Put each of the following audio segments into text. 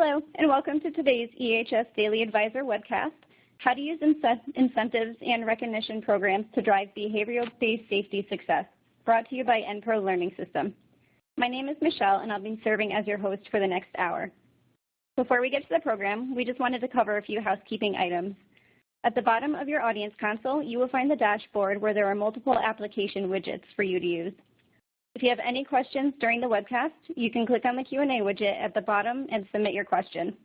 Hello, and welcome to today's EHS Daily Advisor webcast, How to Use Incentives and Recognition Programs to Drive Behavioral-Based Safety Success, brought to you by EnPro Learning System. My name is Michelle, and I'll be serving as your host for the next hour. Before we get to the program, we just wanted to cover a few housekeeping items. At the bottom of your audience console, you will find the dashboard where there are multiple application widgets for you to use. If you have any questions during the webcast, you can click on the Q&A widget at the bottom and submit your question.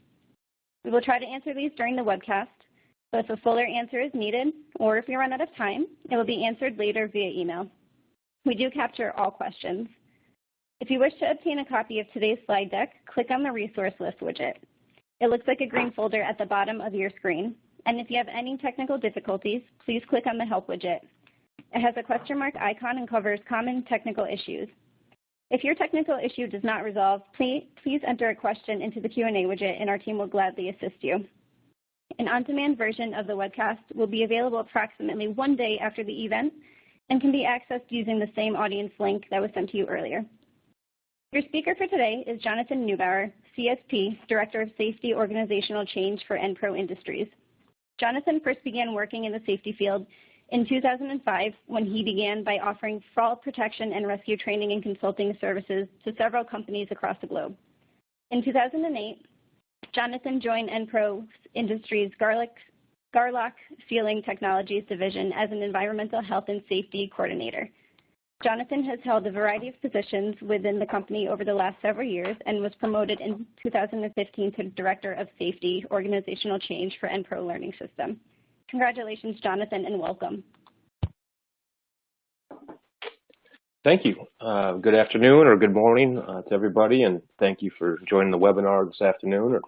We will try to answer these during the webcast, but if a fuller answer is needed, or if we run out of time, it will be answered later via email. We do capture all questions. If you wish to obtain a copy of today's slide deck, click on the resource list widget. It looks like a green folder at the bottom of your screen. And if you have any technical difficulties, please click on the help widget. It has a question mark icon and covers common technical issues. If your technical issue does not resolve, please enter a question into the Q&A widget and our team will gladly assist you. An on-demand version of the webcast will be available approximately 1 day after the event and can be accessed using the same audience link that was sent to you earlier. Your speaker for today is Jonathan Neubauer, CSP, Director of Safety Organizational Change for EnPro Industries. Jonathan first began working in the safety field in 2005 when he began by offering fall protection and rescue training and consulting services to several companies across the globe. In 2008, Jonathan joined EnPro Industries' Garlock Sealing Technologies division as an environmental health and safety coordinator. Jonathan has held a variety of positions within the company over the last several years and was promoted in 2015 to Director of Safety Organizational Change for EnPro Learning System. Congratulations, Jonathan, and welcome. Thank you. Good afternoon or good morning to everybody, and thank you for joining the webinar this afternoon.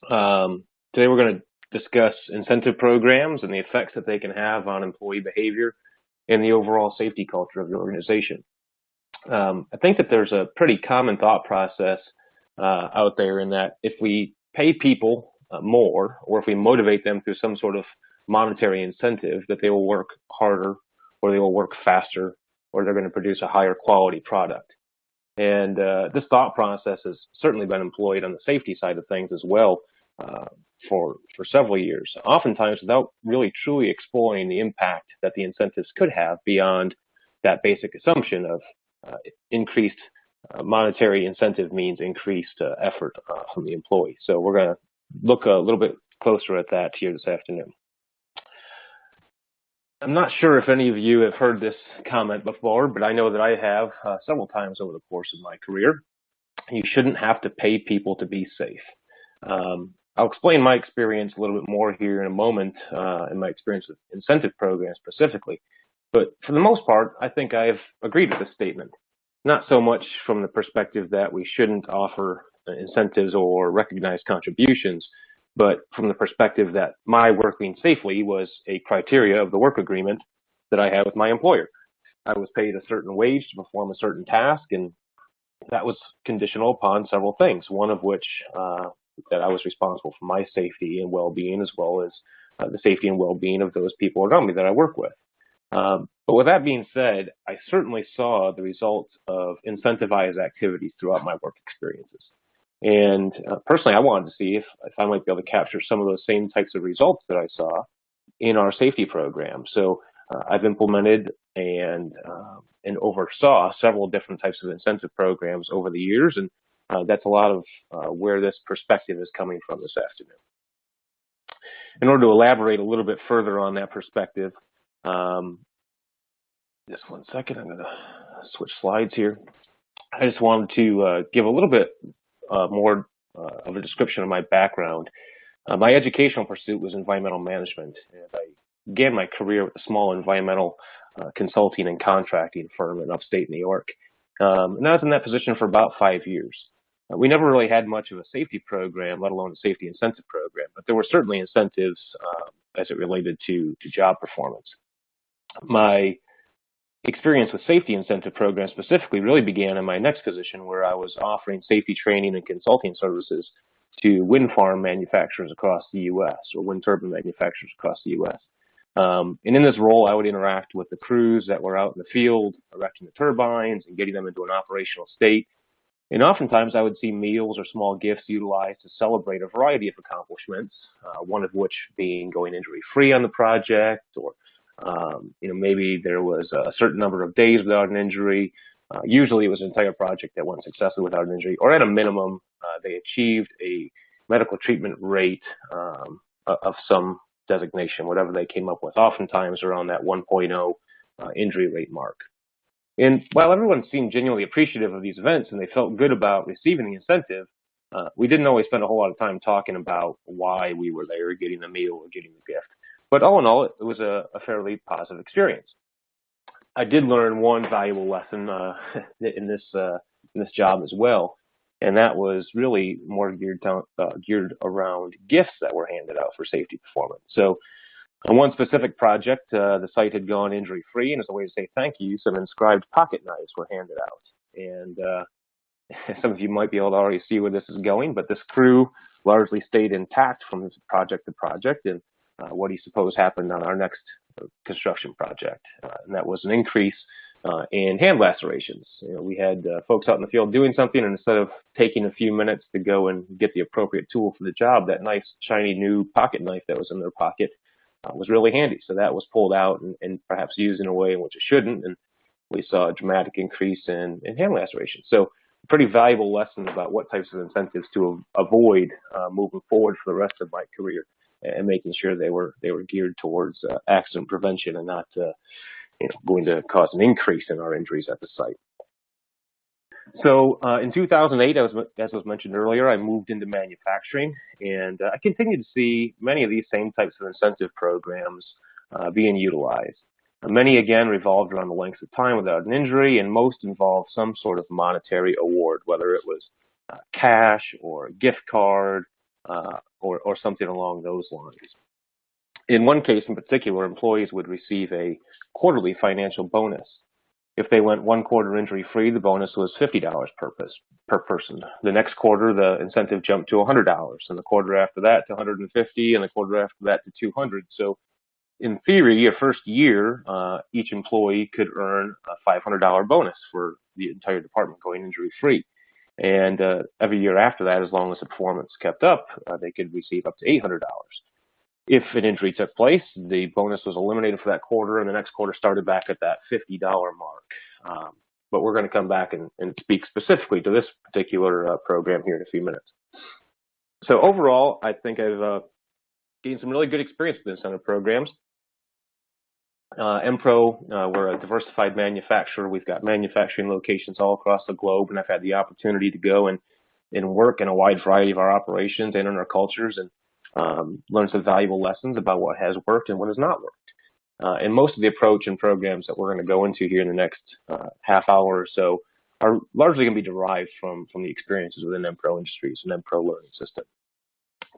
Today we're going to discuss incentive programs and the effects that they can have on employee behavior and the overall safety culture of the organization. I think that there's a pretty common thought process out there in that if we pay people more, or if we motivate them through some sort of monetary incentive, that they will work harder, or they will work faster, or they're going to produce a higher quality product. And this thought process has certainly been employed on the safety side of things as well for several years, oftentimes without really truly exploring the impact that the incentives could have beyond that basic assumption of increased monetary incentive means increased effort from the employee. So we're going to look a little bit closer at that here this afternoon. I'm not sure if any of you have heard this comment before, but I know that I have several times over the course of my career. You shouldn't have to pay people to be safe. I'll explain my experience a little bit more here in a moment, in my experience with incentive programs specifically. But for the most part, I think I've agreed with this statement. Not so much from the perspective that we shouldn't offer incentives or recognize contributions, but from the perspective that my working safely was a criteria of the work agreement that I had with my employer. I was paid a certain wage to perform a certain task, and that was conditional upon several things, one of which that I was responsible for my safety and well-being, as well as the safety and well-being of those people around me that I work with. But with that being said, I certainly saw the results of incentivized activities throughout my work experiences. And personally, I wanted to see if I might be able to capture some of those same types of results that I saw in our safety program. So I've implemented and oversaw several different types of incentive programs over the years, and that's a lot of where this perspective is coming from this afternoon. In order to elaborate a little bit further on that perspective, just 1 second, I'm going to switch slides here. I just wanted to give a little bit more of a description of my background. My educational pursuit was environmental management, and I began my career with a small environmental consulting and contracting firm in upstate New York. And I was in that position for about 5 years. We never really had much of a safety program, let alone a safety incentive program, but there were certainly incentives as it related to job performance. My experience with safety incentive programs specifically really began in my next position, where I was offering safety training and consulting services to wind farm manufacturers across the U.S., or wind turbine manufacturers across the U.S. And in this role, I would interact with the crews that were out in the field, erecting the turbines and getting them into an operational state. And oftentimes I would see meals or small gifts utilized to celebrate a variety of accomplishments, one of which being going injury-free on the project, or maybe there was a certain number of days without an injury. Usually it was an entire project that went successfully without an injury, or at a minimum, they achieved a medical treatment rate of some designation, whatever they came up with, oftentimes around that 1.0 injury rate mark. And while everyone seemed genuinely appreciative of these events and they felt good about receiving the incentive, we didn't always spend a whole lot of time talking about why we were there, getting the meal or getting the gift. But all in all, it was a fairly positive experience. I did learn one valuable lesson in this job as well, and that was really more geared around gifts that were handed out for safety performance. So on one specific project, the site had gone injury-free, and as a way to say thank you, some inscribed pocket knives were handed out. And some of you might be able to already see where this is going, but this crew largely stayed intact from project to project, and what do you suppose happened on our next construction project? And that was an increase in hand lacerations. We had folks out in the field doing something, and instead of taking a few minutes to go and get the appropriate tool for the job, that nice, shiny new pocket knife that was in their pocket was really handy. So that was pulled out and perhaps used in a way in which it shouldn't, and we saw a dramatic increase in hand lacerations. So a pretty valuable lesson about what types of incentives to avoid moving forward for the rest of my career, and making sure they were geared towards accident prevention and not going to cause an increase in our injuries at the site. So in 2008, as was mentioned earlier, I moved into manufacturing, and I continued to see many of these same types of incentive programs being utilized. Many, again, revolved around the length of time without an injury, and most involved some sort of monetary award, whether it was cash or a gift card or something along those lines. In one case in particular, employees would receive a quarterly financial bonus. If they went one quarter injury-free, the bonus was $50 per person. The next quarter, the incentive jumped to $100, and the quarter after that to $150, and the quarter after that to $200. So in theory, your first year, each employee could earn a $500 bonus for the entire department going injury-free. And every year after that, as long as the performance kept up, they could receive up to $800. If an injury took place, the bonus was eliminated for that quarter, and the next quarter started back at that $50 mark. But we're going to come back and speak specifically to this particular program here in a few minutes. So overall, I think I've gained some really good experience with incentive programs. EnPro, we're a diversified manufacturer. We've got manufacturing locations all across the globe, and I've had the opportunity to go and work in a wide variety of our operations and in our cultures, and learn some valuable lessons about what has worked and what has not worked. And most of the approach and programs that we're going to go into here in the next half hour or so are largely going to be derived from the experiences within EnPro Industries and EnPro Learning System.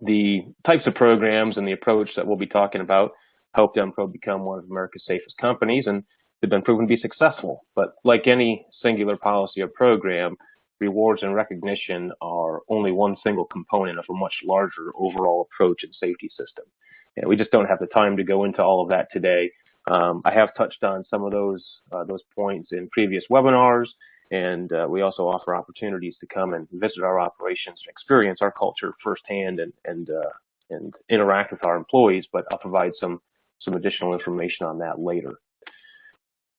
The types of programs and the approach that we'll be talking about helped EnPro become one of America's safest companies, and they've been proven to be successful. But like any singular policy or program, rewards and recognition are only one single component of a much larger overall approach and safety system. And we just don't have the time to go into all of that today. I have touched on some of those points in previous webinars, and we also offer opportunities to come and visit our operations and experience our culture firsthand and interact with our employees, but I'll provide some additional information on that later.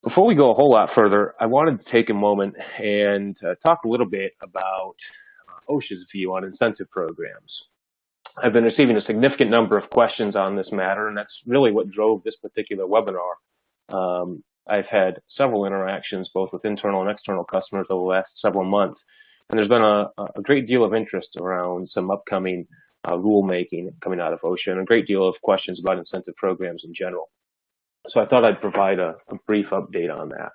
Before we go a whole lot further, I wanted to take a moment and talk a little bit about OSHA's view on incentive programs. I've been receiving a significant number of questions on this matter, and that's really what drove this particular webinar. I've had several interactions, both with internal and external customers over the last several months, and there's been a great deal of interest around some upcoming rulemaking coming out of OSHA, and a great deal of questions about incentive programs in general. So I thought I'd provide a brief update on that.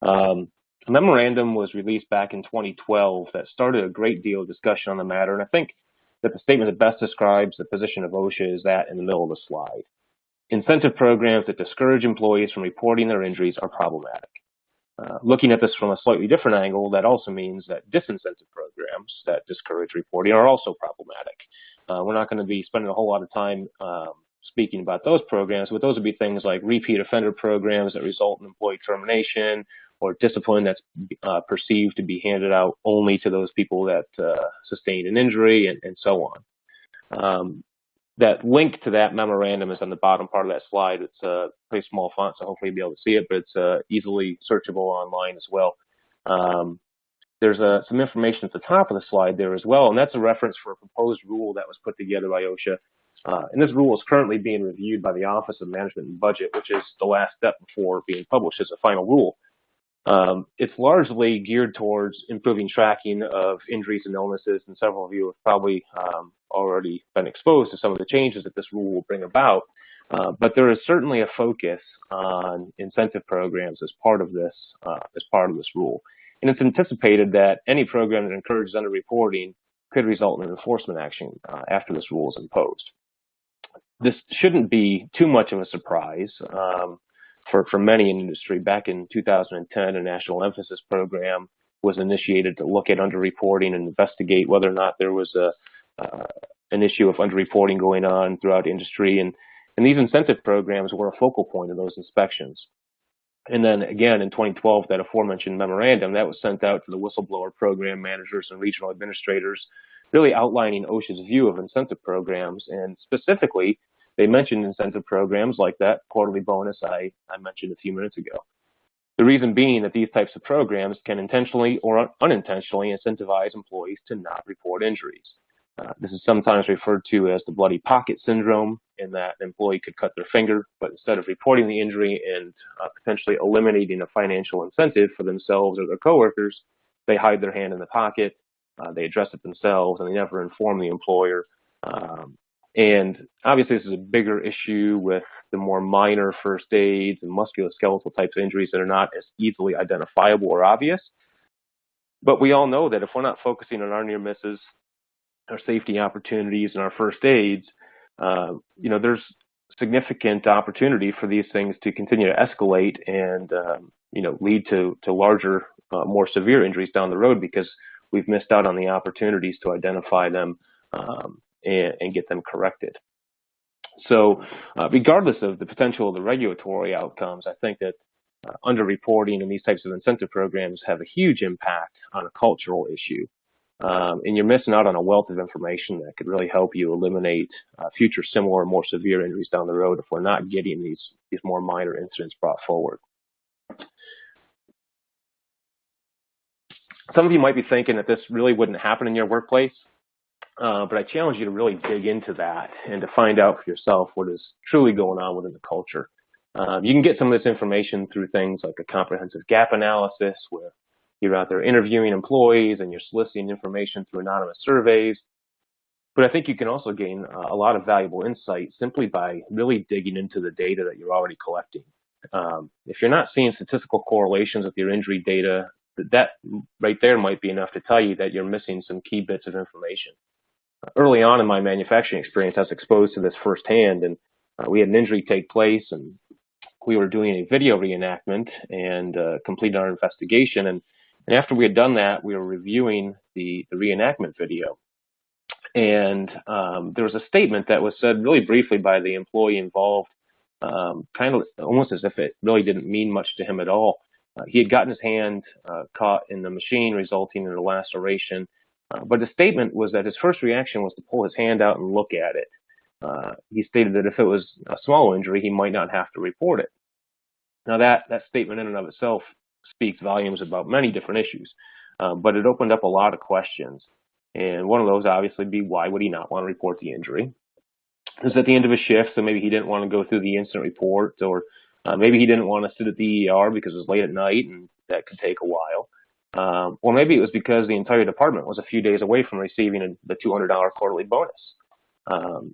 A memorandum was released back in 2012 that started a great deal of discussion on the matter, and I think that the statement that best describes the position of OSHA is that in the middle of the slide. Incentive programs that discourage employees from reporting their injuries are problematic. Looking at this from a slightly different angle, that also means that disincentive programs that discourage reporting are also problematic. We're not going to be spending a whole lot of time speaking about those programs, but those would be things like repeat offender programs that result in employee termination, or discipline that's perceived to be handed out only to those people that sustained an injury, and so on. That link to that memorandum is on the bottom part of that slide. It's a pretty small font, so hopefully you'll be able to see it, but it's easily searchable online as well. There's some information at the top of the slide there as well, and that's a reference for a proposed rule that was put together by OSHA. And this rule is currently being reviewed by the Office of Management and Budget, which is the last step before being published as a final rule. It's largely geared towards improving tracking of injuries and illnesses, and several of you have probably already been exposed to some of the changes that this rule will bring about. But there is certainly a focus on incentive programs as part of this rule. And it's anticipated that any program that encourages underreporting could result in an enforcement action after this rule is imposed. This shouldn't be too much of a surprise for many in industry. Back in 2010, a national emphasis program was initiated to look at underreporting and investigate whether or not there was an issue of underreporting going on throughout industry. And these incentive programs were a focal point of those inspections. And then again, in 2012, that aforementioned memorandum that was sent out to the whistleblower program managers and regional administrators, really outlining OSHA's view of incentive programs. And specifically, they mentioned incentive programs like that quarterly bonus I mentioned a few minutes ago. The reason being that these types of programs can intentionally or unintentionally incentivize employees to not report injuries. This is sometimes referred to as the bloody pocket syndrome, in that an employee could cut their finger, but instead of reporting the injury and potentially eliminating a financial incentive for themselves or their coworkers, they hide their hand in the pocket, they address it themselves, and they never inform the employer. And obviously this is a bigger issue with the more minor first aids and musculoskeletal types of injuries that are not as easily identifiable or obvious. But we all know that if we're not focusing on our near misses, our safety opportunities, and our first aids, there's significant opportunity for these things to continue to escalate and lead to larger, more severe injuries down the road, because we've missed out on the opportunities to identify them and get them corrected. So regardless of the potential of the regulatory outcomes, I think that underreporting and these types of incentive programs have a huge impact on a cultural issue. And you're missing out on a wealth of information that could really help you eliminate future similar or more severe injuries down the road if we're not getting these more minor incidents brought forward. Some of you might be thinking that this really wouldn't happen in your workplace, but I challenge you to really dig into that and to find out for yourself what is truly going on within the culture. You can get some of this information through things like a comprehensive gap analysis, where you're out there interviewing employees and you're soliciting information through anonymous surveys. But I think you can also gain a lot of valuable insight simply by really digging into the data that you're already collecting. If you're not seeing statistical correlations with your injury data, that right there might be enough to tell you that you're missing some key bits of information. Early on in my manufacturing experience, I was exposed to this firsthand, and we had an injury take place, and we were doing a video reenactment and completed our investigation. And after we had done that, we were reviewing the reenactment video. And there was a statement that was said really briefly by the employee involved, kind of almost as if it really didn't mean much to him at all. He had gotten his hand caught in the machine, resulting in a laceration. But the statement was that his first reaction was to pull his hand out and look at it. He stated that if it was a small injury, he might not have to report it. Now that statement in and of itself speaks volumes about many different issues, but it opened up a lot of questions. And one of those obviously be, why would he not want to report the injury? It was at the end of a shift, so maybe he didn't want to go through the incident report, or maybe he didn't want to sit at the ER because it was late at night and that could take a while. Or maybe it was because the entire department was a few days away from receiving the $200 quarterly bonus.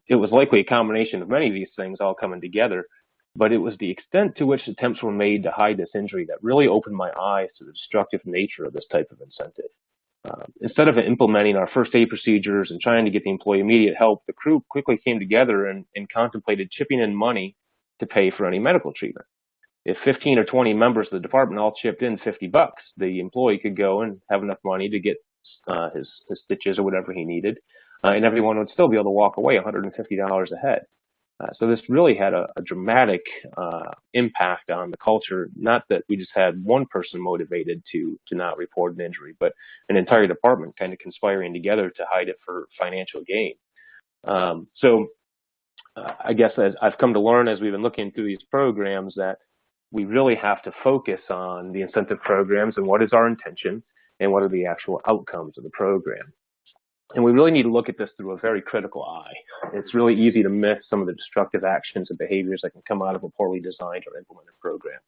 It was likely a combination of many of these things all coming together, but it was the extent to which attempts were made to hide this injury that really opened my eyes to the destructive nature of this type of incentive. Instead of implementing our first aid procedures and trying to get the employee immediate help, the crew quickly came together and contemplated chipping in money to pay for any medical treatment. If 15 or 20 members of the department all chipped in $50, the employee could go and have enough money to get his stitches or whatever he needed, and everyone would still be able to walk away $150 ahead. So this really had a dramatic impact on the culture, not that we just had one person motivated to not report an injury, but an entire department kind of conspiring together to hide it for financial gain. I guess as I've come to learn as we've been looking through these programs that we really have to focus on the incentive programs and what is our intention and what are the actual outcomes of the program. And we really need to look at this through a very critical eye. It's really easy to miss some of the destructive actions and behaviors that can come out of a poorly designed or implemented program.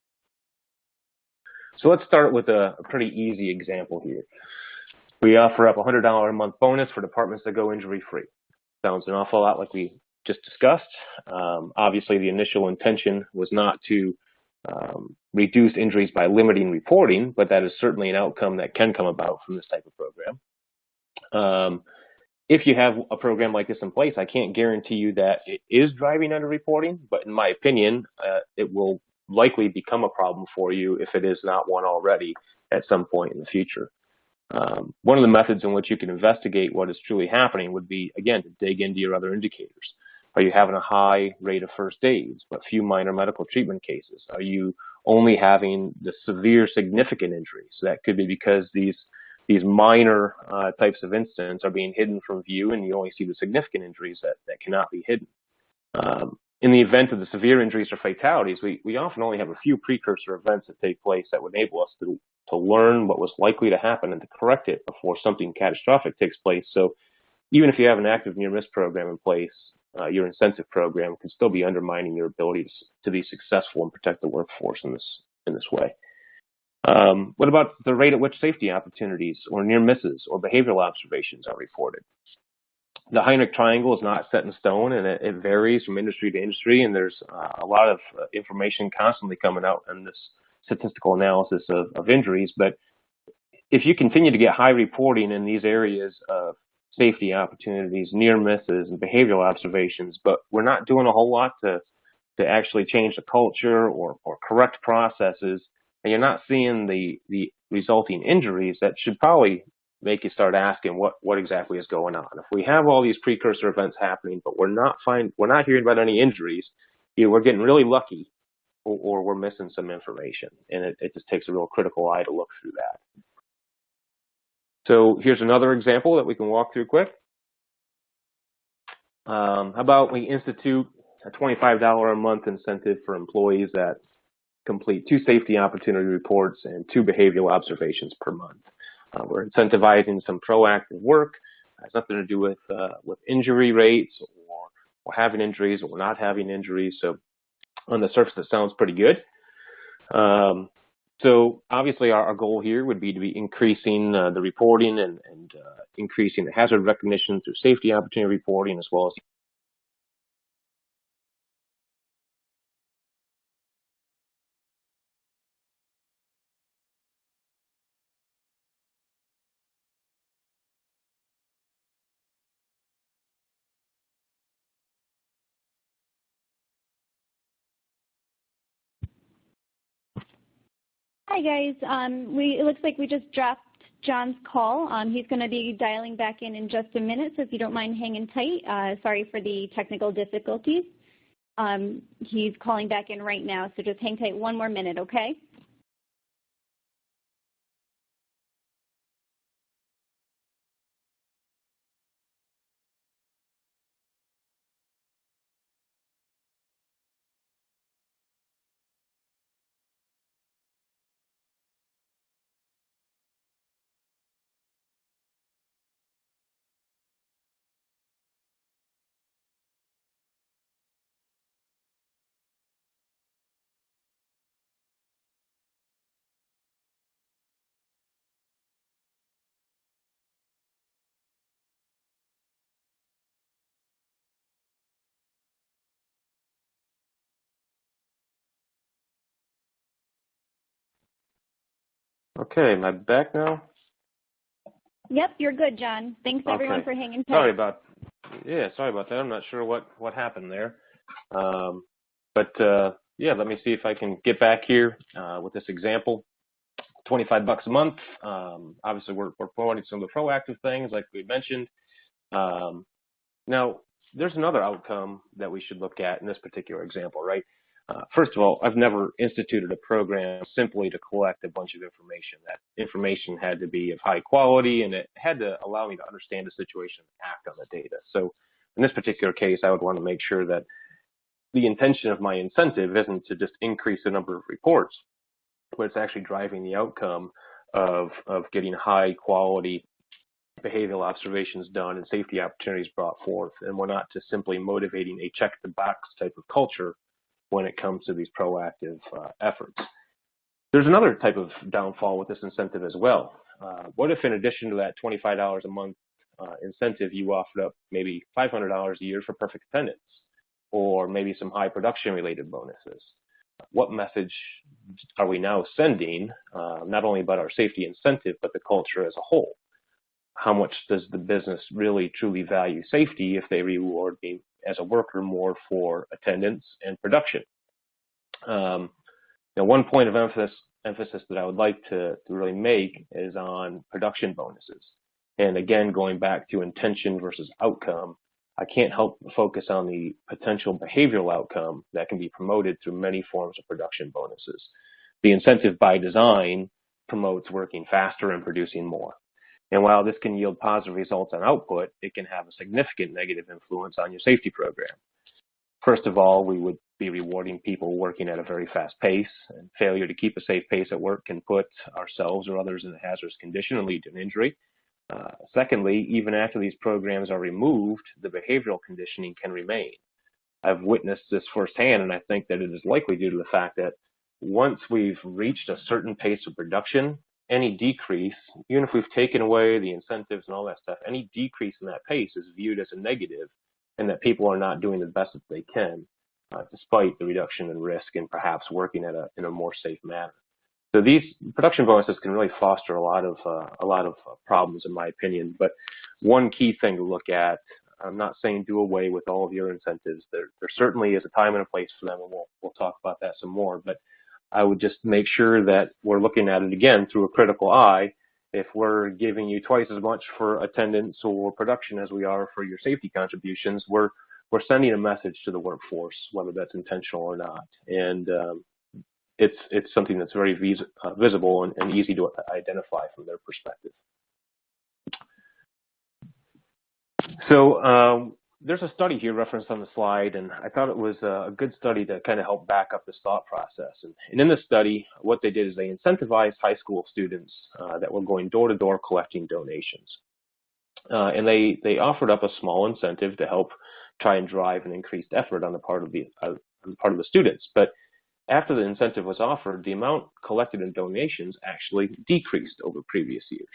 So let's start with a pretty easy example here. We offer up a $100 a month bonus for departments that go injury-free. Sounds an awful lot like we just discussed. Obviously, the initial intention was not to reduce injuries by limiting reporting, but that is certainly an outcome that can come about from this type of program. If you have a program like this in place, I can't guarantee you that it is driving underreporting, but in my opinion, it will likely become a problem for you if it is not one already at some point in the future. One of the methods in which you can investigate what is truly happening would be, again, to dig into your other indicators. Are you having a high rate of first aids, but few minor medical treatment cases? Are you only having the severe significant injuries? So that could be because these minor types of incidents are being hidden from view and you only see the significant injuries that cannot be hidden. In the event of the severe injuries or fatalities, we often only have a few precursor events that take place that would enable us to learn what was likely to happen and to correct it before something catastrophic takes place. So even if you have an active near-miss program in place, your incentive program can still be undermining your ability to be successful and protect the workforce in this way. What about the rate at which safety opportunities or near misses or behavioral observations are reported? The Heinrich triangle is not set in stone, and it varies from industry to industry, and there's a lot of information constantly coming out in this statistical analysis of injuries. But if you continue to get high reporting in these areas of safety opportunities, near misses, and behavioral observations, but we're not doing a whole lot to actually change the culture or correct processes, and you're not seeing the resulting injuries, that should probably make you start asking what exactly is going on. If we have all these precursor events happening, but we're not hearing about any injuries, either we're getting really lucky or we're missing some information, and it just takes a real critical eye to look through that. So here's another example that we can walk through quick. How about we institute a $25 a month incentive for employees that complete 2 safety opportunity reports and 2 behavioral observations per month. We're incentivizing some proactive work. It has nothing to do with injury rates or having injuries or not having injuries. So on the surface, it sounds pretty good. So obviously, our goal here would be to be increasing the reporting and increasing the hazard recognition through safety opportunity reporting, as well as Hi guys, it looks like we just dropped John's call. He's going to be dialing back in just a minute, so if you don't mind hanging tight, sorry for the technical difficulties. He's calling back in right now, so just hang tight one more minute, okay? Okay, am I back now? Yep, you're good, John. Thanks everyone for hanging tight. Sorry about that. I'm not sure what happened there. Yeah, let me see if I can get back here with this example. $25 a month. Obviously, we're promoting some of the proactive things like we mentioned. Now, there's another outcome that we should look at in this particular example, right? First of all, I've never instituted a program simply to collect a bunch of information. That information had to be of high quality, and it had to allow me to understand the situation and act on the data. So in this particular case, I would want to make sure that the intention of my incentive isn't to just increase the number of reports, but it's actually driving the outcome of getting high quality behavioral observations done and safety opportunities brought forth. And we're not just simply motivating a check the box type of culture when it comes to these proactive efforts. There's another type of downfall with this incentive as well. What if in addition to that $25 a month incentive, you offered up maybe $500 a year for perfect attendance, or maybe some high production related bonuses? What message are we now sending, not only about our safety incentive, but the culture as a whole? How much does the business really truly value safety if they reward me as a worker more for attendance and production? Now, one point of emphasis that I would like to really make is on production bonuses. And again, going back to intention versus outcome, I can't help but focus on the potential behavioral outcome that can be promoted through many forms of production bonuses. The incentive by design promotes working faster and producing more. And while this can yield positive results on output, it can have a significant negative influence on your safety program. First of all, we would be rewarding people working at a very fast pace, and failure to keep a safe pace at work can put ourselves or others in a hazardous condition and lead to an injury. Secondly, even after these programs are removed, the behavioral conditioning can remain. I've witnessed this firsthand, and I think that it is likely due to the fact that once we've reached a certain pace of production, any decrease, even if we've taken away the incentives and all that stuff, any decrease in that pace is viewed as a negative, and that people are not doing the best that they can, despite the reduction in risk and perhaps working in a more safe manner. So these production bonuses can really foster a lot of problems, in my opinion. But one key thing to look at, I'm not saying do away with all of your incentives. There certainly is a time and a place for them, and we'll talk about that some more. But I would just make sure that we're looking at it again through a critical eye. If we're giving you twice as much for attendance or production as we are for your safety contributions, we're sending a message to the workforce, whether that's intentional or not. And it's something that's very visible and easy to identify from their perspective. So there's a study here referenced on the slide, and I thought it was a good study to kind of help back up this thought process. And in this study, what they did is they incentivized high school students that were going door to door collecting donations. And they offered up a small incentive to help try and drive an increased effort on the part of the students. But after the incentive was offered, the amount collected in donations actually decreased over previous years.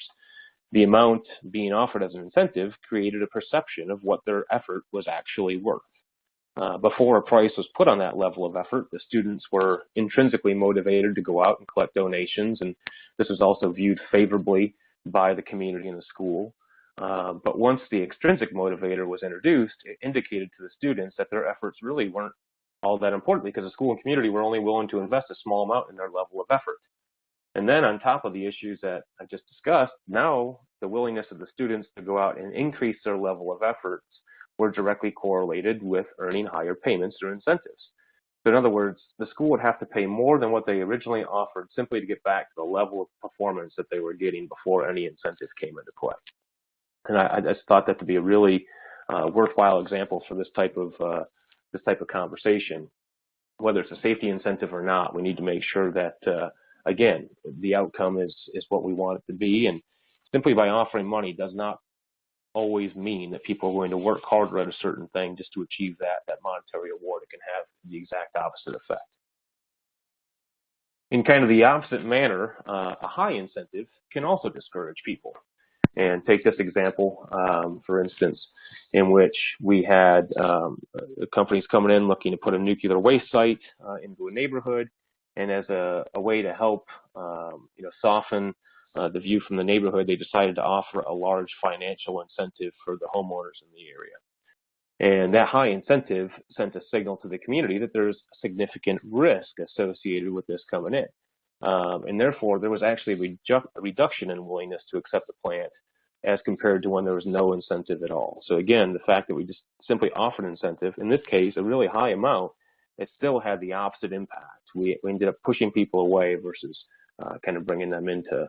The amount being offered as an incentive created a perception of what their effort was actually worth. Before a price was put on that level of effort, the students were intrinsically motivated to go out and collect donations, and this was also viewed favorably by the community and the school. But once the extrinsic motivator was introduced, it indicated to the students that their efforts really weren't all that important, because the school and community were only willing to invest a small amount in their level of effort. And then on top of the issues that I just discussed, now the willingness of the students to go out and increase their level of efforts were directly correlated with earning higher payments or incentives. So in other words, the school would have to pay more than what they originally offered simply to get back to the level of performance that they were getting before any incentive came into play. And I just thought that to be a really worthwhile example for this type of conversation. Whether it's a safety incentive or not, we need to make sure that again, the outcome is what we want it to be, and simply by offering money does not always mean that people are going to work harder at a certain thing just to achieve that monetary award. It can have the exact opposite effect. In kind of the opposite manner, a high incentive can also discourage people. And take this example, for instance, in which we had companies coming in looking to put a nuclear waste site into a neighborhood. And as a way to help, soften the view from the neighborhood, they decided to offer a large financial incentive for the homeowners in the area. And that high incentive sent a signal to the community that there's significant risk associated with this coming in. And therefore, there was actually a reduction in willingness to accept the plant as compared to when there was no incentive at all. So again, the fact that we just simply offered an incentive, in this case, a really high amount, it still had the opposite impact. We ended up pushing people away versus kind of bringing them into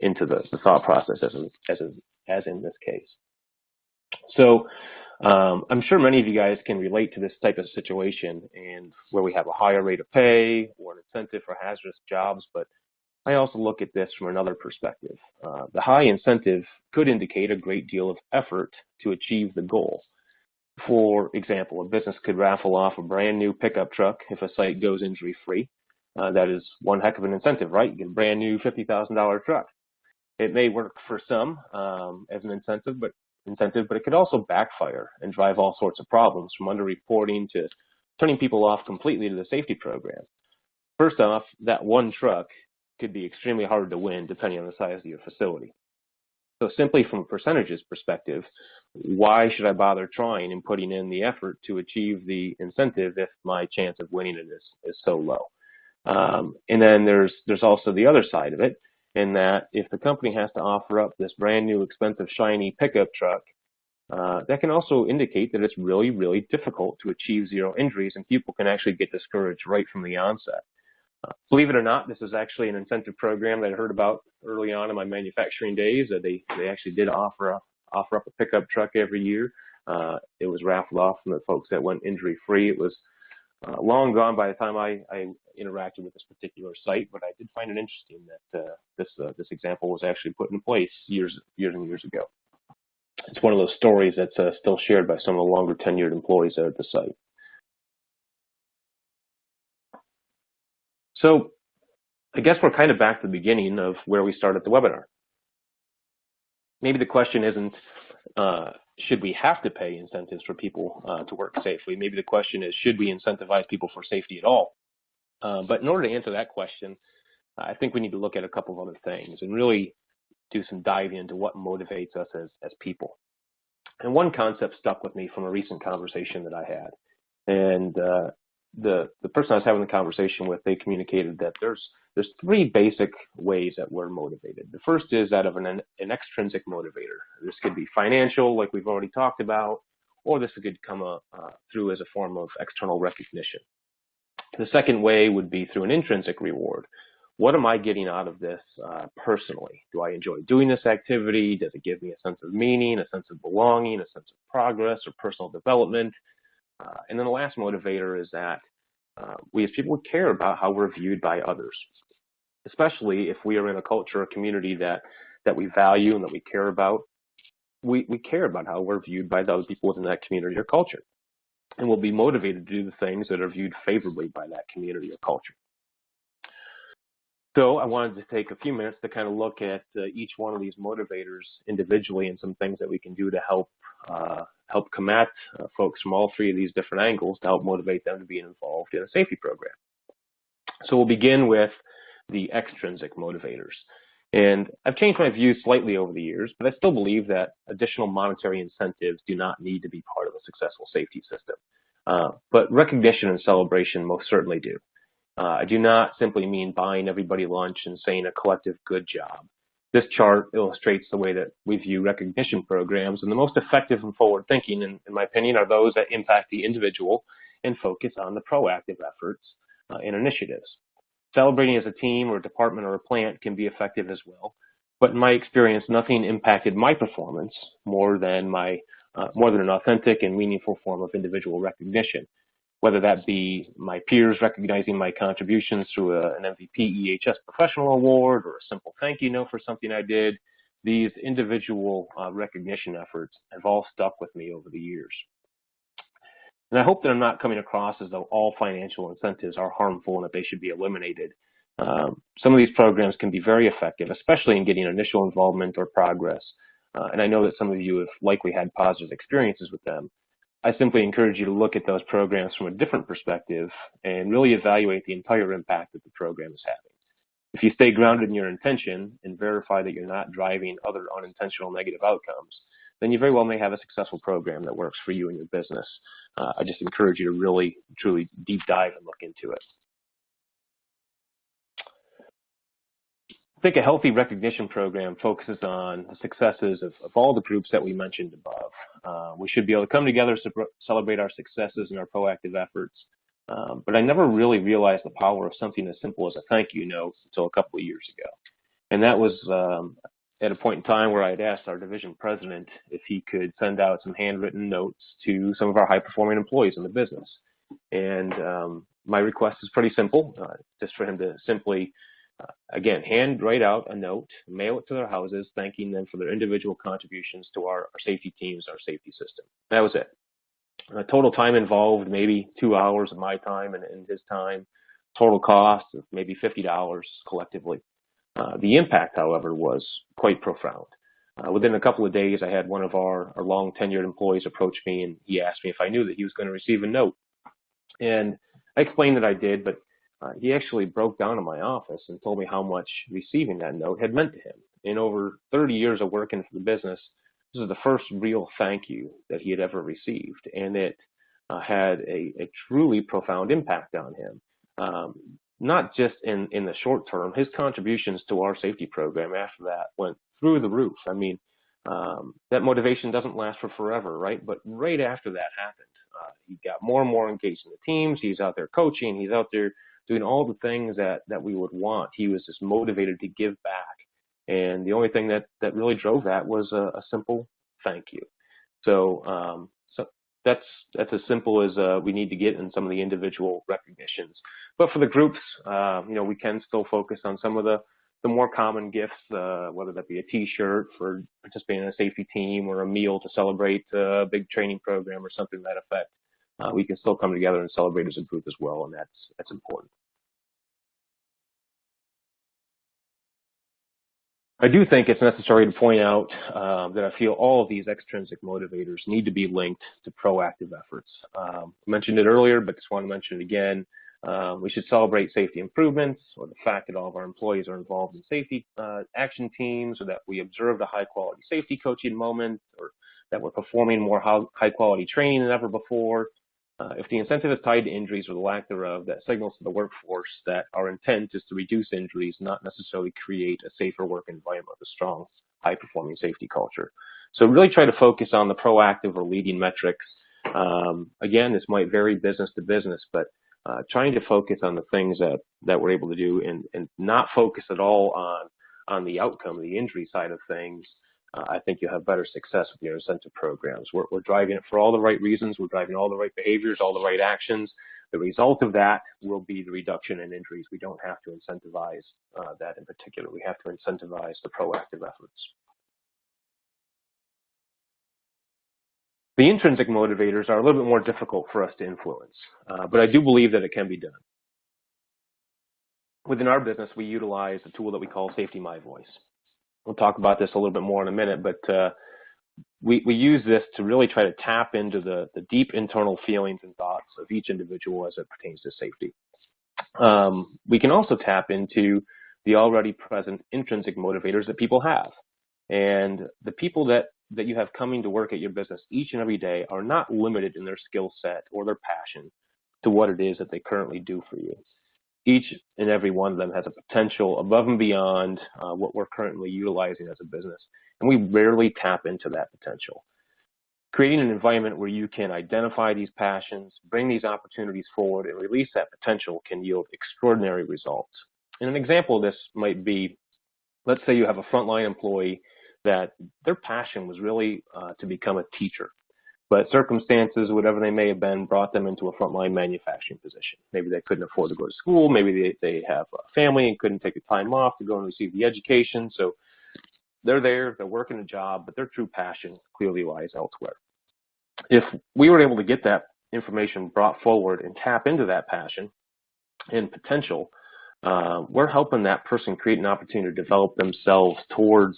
the thought process as in this case. So I'm sure many of you guys can relate to this type of situation, and where we have a higher rate of pay or an incentive for hazardous jobs, but I also look at this from another perspective. The high incentive could indicate a great deal of effort to achieve the goal. For example, a business could raffle off a brand new pickup truck if a site goes injury-free. That is one heck of an incentive, right? You get a brand new $50,000 truck. It may work for some as an incentive, but it could also backfire and drive all sorts of problems, from underreporting to turning people off completely to the safety program. First off, that one truck could be extremely hard to win depending on the size of your facility. So simply from a percentages perspective, why should I bother trying and putting in the effort to achieve the incentive if my chance of winning it is so low? And then there's also the other side of it, in that if the company has to offer up this brand new expensive shiny pickup truck, that can also indicate that it's really, really difficult to achieve zero injuries, and people can actually get discouraged right from the onset. Believe it or not, this is actually an incentive program that I heard about early on in my manufacturing days. They actually did offer up a pickup truck every year. It was raffled off from the folks that went injury-free. It was long gone by the time I interacted with this particular site, but I did find it interesting that this example was actually put in place years and years ago. It's one of those stories that's still shared by some of the longer tenured employees there at the site. So I guess we're kind of back to the beginning of where we started the webinar. Maybe the question isn't, should we have to pay incentives for people to work safely? Maybe the question is, should we incentivize people for safety at all? But in order to answer that question, I think we need to look at a couple of other things and really do some diving into what motivates us as people. And one concept stuck with me from a recent conversation that I had. And the person I was having the conversation with, they communicated that there's three basic ways that we're motivated. The first is that of an extrinsic motivator. This could be financial, like we've already talked about, or this could come through as a form of external recognition. The second way would be through an intrinsic reward. What am I getting out of this personally? Do I enjoy doing this activity? Does it give me a sense of meaning, a sense of belonging, a sense of progress or personal development? And then the last motivator is that we as people care about how we're viewed by others, especially if we are in a culture or community that we value and that we care about. We care about how we're viewed by the other people within that community or culture. And we'll be motivated to do the things that are viewed favorably by that community or culture. So I wanted to take a few minutes to kind of look at each one of these motivators individually and some things that we can do to help come at folks from all three of these different angles to help motivate them to be involved in a safety program. So we'll begin with the extrinsic motivators. And I've changed my views slightly over the years, but I still believe that additional monetary incentives do not need to be part of a successful safety system. But recognition and celebration most certainly do. I do not simply mean buying everybody lunch and saying a collective good job. This chart illustrates the way that we view recognition programs, and the most effective and forward-thinking, in my opinion, are those that impact the individual and focus on the proactive efforts and initiatives. Celebrating as a team or a department or a plant can be effective as well, but in my experience, nothing impacted my performance more than an authentic and meaningful form of individual recognition, whether that be my peers recognizing my contributions through an MVP EHS professional award or a simple thank you note for something I did. These individual recognition efforts have all stuck with me over the years. And I hope that I'm not coming across as though all financial incentives are harmful and that they should be eliminated. Some of these programs can be very effective, especially in getting initial involvement or progress. And I know that some of you have likely had positive experiences with them. I simply encourage you to look at those programs from a different perspective and really evaluate the entire impact that the program is having. If you stay grounded in your intention and verify that you're not driving other unintentional negative outcomes, then you very well may have a successful program that works for you and your business. I just encourage you to really, truly deep dive and look into it. think a healthy recognition program focuses on the successes of all the groups that we mentioned above. We should be able to come together to celebrate our successes and our proactive efforts. But I never really realized the power of something as simple as a thank you note until a couple of years ago. And that was at a point in time where I had asked our division president if he could send out some handwritten notes to some of our high-performing employees in the business. And my request is pretty simple, just for him to simply, again, handwrite out a note, mail it to their houses, thanking them for their individual contributions to our safety teams, our safety system. That was it. Total time involved, maybe 2 hours of my time and his time. Total cost of maybe $50 collectively. The impact, however, was quite profound. Within a couple of days, I had one of our long tenured employees approach me, and he asked me if I knew that he was going to receive a note. And I explained that I did, but he actually broke down in my office and told me how much receiving that note had meant to him. In over 30 years of working for the business, this is the first real thank you that he had ever received, and it had a truly profound impact on him. Not just in the short term, his contributions to our safety program after that went through the roof. I mean, that motivation doesn't last for forever, right? But right after that happened, he got more and more engaged in the teams. He's out there coaching. He's out there doing all the things that we would want. He was just motivated to give back. And the only thing that really drove that was a simple thank you. So that's as simple as we need to get in some of the individual recognitions. But for the groups, we can still focus on some of the more common gifts, whether that be a T-shirt for participating in a safety team or a meal to celebrate a big training program or something to that effect. We can still come together and celebrate as a group as well, and that's important. I do think it's necessary to point out that I feel all of these extrinsic motivators need to be linked to proactive efforts. I mentioned it earlier, but just want to mention it again. We should celebrate safety improvements, or the fact that all of our employees are involved in safety action teams, or that we observed a high-quality safety coaching moment, or that we're performing more high-quality training than ever before. If the incentive is tied to injuries or the lack thereof, that signals to the workforce that our intent is to reduce injuries, not necessarily create a safer work environment with a strong, high-performing safety culture. So really try to focus on the proactive or leading metrics. Again, this might vary business to business, but trying to focus on the things that we're able to do and not focus at all on the outcome, the injury side of things. I think you'll have better success with your incentive programs. We're driving it for all the right reasons. We're driving all the right behaviors, all the right actions. The result of that will be the reduction in injuries. We don't have to incentivize that in particular. We have to incentivize the proactive efforts. The intrinsic motivators are a little bit more difficult for us to influence, but I do believe that it can be done. Within our business, we utilize a tool that we call Safety MyVoice. We'll talk about this a little bit more in a minute, but we use this to really try to tap into the deep internal feelings and thoughts of each individual as it pertains to safety. We can also tap into the already present intrinsic motivators that people have. And the people that you have coming to work at your business each and every day are not limited in their skill set or their passion to what it is that they currently do for you. Each and every one of them has a potential above and beyond what we're currently utilizing as a business, and we rarely tap into that potential. Creating an environment where you can identify these passions, bring these opportunities forward, and release that potential can yield extraordinary results. And an example of this might be, let's say you have a frontline employee that their passion was really to become a teacher. But circumstances, whatever they may have been, brought them into a frontline manufacturing position. Maybe they couldn't afford to go to school. Maybe they have a family and couldn't take the time off to go and receive the education. So they're there, they're working a job, but their true passion clearly lies elsewhere. If we were able to get that information brought forward and tap into that passion and potential, we're helping that person create an opportunity to develop themselves towards